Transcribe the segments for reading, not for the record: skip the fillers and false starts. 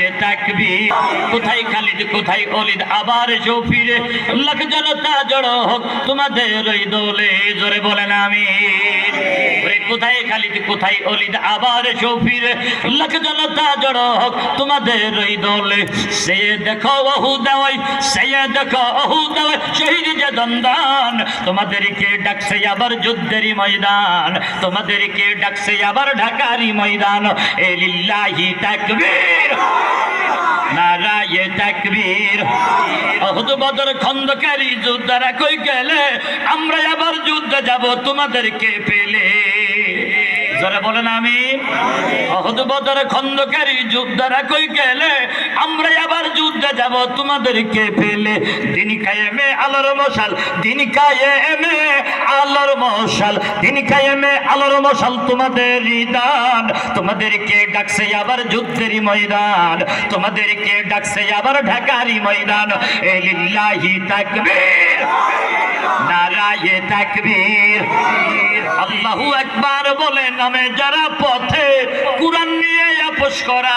নারায়ে তাকবীর। কোথায় খালিদ কোথায় ওলিদ আবার এসো ফিরে, লাখ জনতা জড়ো হোক তোমাদের ওই দোলে, জোরে বলেন আমিন। কোথায় খালিদ কোথায় ওলিদ আবার এসো ফিরে, লাখ জনতা জড়ো হোক তোমাদের ওই দোলে। সে দেখো ওহুদ ওই, সে দেখো ওহুদ ওই, শহীদ যে দন্দান, তোমাদেরকে ডাকছে আবার যুদ্ধেরই ময়দান, তোমাদেরকে ডাকছে আবার ঢাকারই ময়দান। এ লিল্লাহি তাকবীর, নারায়ে তাকবীর। ওহুদ বদর খন্দকারী যোদ্ধারা কই গেলে, আমরা আবার যুদ্ধে যাব তোমাদেরকে পেলে, জোরে বলেন আমিন। ওহুদ বদর খন্দকারী যোদ্ধারা কই গেলে, আমরা আবার যুদ্ধে যাব তোমাদেরকে পেলে। দিন কায়েমে আলোর মশাল, দিন কায়েমে আলোর মশাল, দিন কায়েমে আলোর মশাল তোমাদেরই দান, তোমাদেরকে ডাকছে আবার যুদ্ধেরই ময়দান, তোমাদেরকে ডাকছে আবার ঢাকারই ময়দান। এ লিল্লাহি তাকবীর, নারায়ে তাকবীর। আল্লাহু আকবার বলে নামে যারা পথে, কুরআন নিয়ে আপোষ করা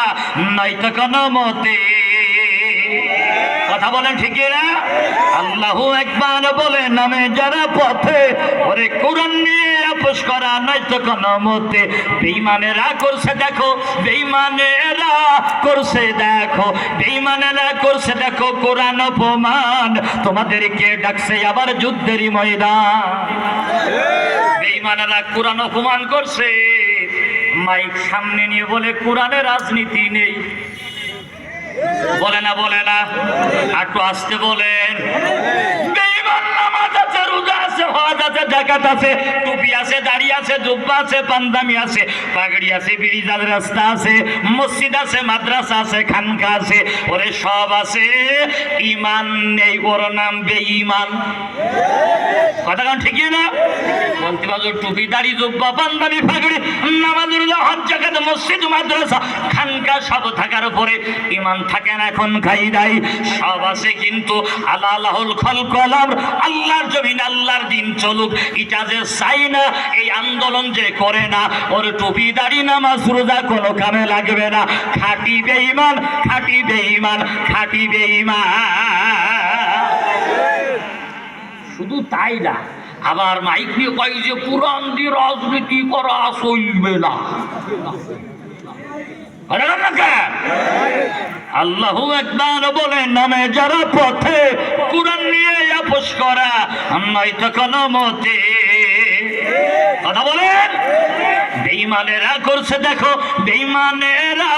নয়তো কোনো মতে। কথা বলেন ঠিক না? আল্লাহু আকবার বলে নামে যারা পথে, ওরে কুরআন নিয়ে আপোষ করা নয়তো কোনো মতে। বেঈমানেরা করছে দেখো, বেঈমানেরা করছে দেখো, বেঈমানেরা করছে দেখো কুরআন অপমান, তোমাদেরকে ডাকছে আবার যুদ্ধেরই ময়দান। বেঈমানেরা কুরআন অপমান করছে, মাইক সামনে নিয়ে বলে কুরআনে রাজনীতি নেই। বলে না, বলে না, একটু আসতে বলেন। বেঈমান নামাজ আছে, রোজা আছে, হজ আছে, যাকাত আছে, টুপি আছে, দাড়ি আছে, জুব্বা আছে, পাঞ্জাবি আছে, পাগড়ি আছে, বিরিজাল রাস্তা আছে, মসজিদ আছে, মাদ্রাসা আছে, খানকা আছে, ওরে সব আছে, ঈমান নেই, ওর নাম বেঈমান। কথা কারণ ঠিকই না? বলতে পারো টুপি দাড়ি জুব্বা পাঞ্জাবি পাগড়ি নামাজ রোজা হজ যাকাত মসজিদ মাদ্রাসা খানকা সব থাকার পরে ঈমান থাকে না। এখন খাই দাই সব আছে, কিন্তু আল্লাহুল খালক আল্লাহর জমিন আল্লাহর দিন চলুক এটা যে চাই না, এই আন্দোলন যে করে না, ওর টুপি দাড়ি নামাজ রোজা কোনো কামে লাগবে না। খাঁটি বেঈমান, খাঁটি বেঈমান, খাঁটি বেঈমান। শুধু তাই না, আবার মাইক নিয়ে কয় যে কুরআন দিয়ে রাজনীতি করা চলবে না। আল্লাহু আকবার বলে নামে যারা পথে, কুরআন নিয়ে আপোষ করা নয়তো কোনো মতে। কথা বলেন। বেঈমানেরা করছে দেখো, বেঈমানেরা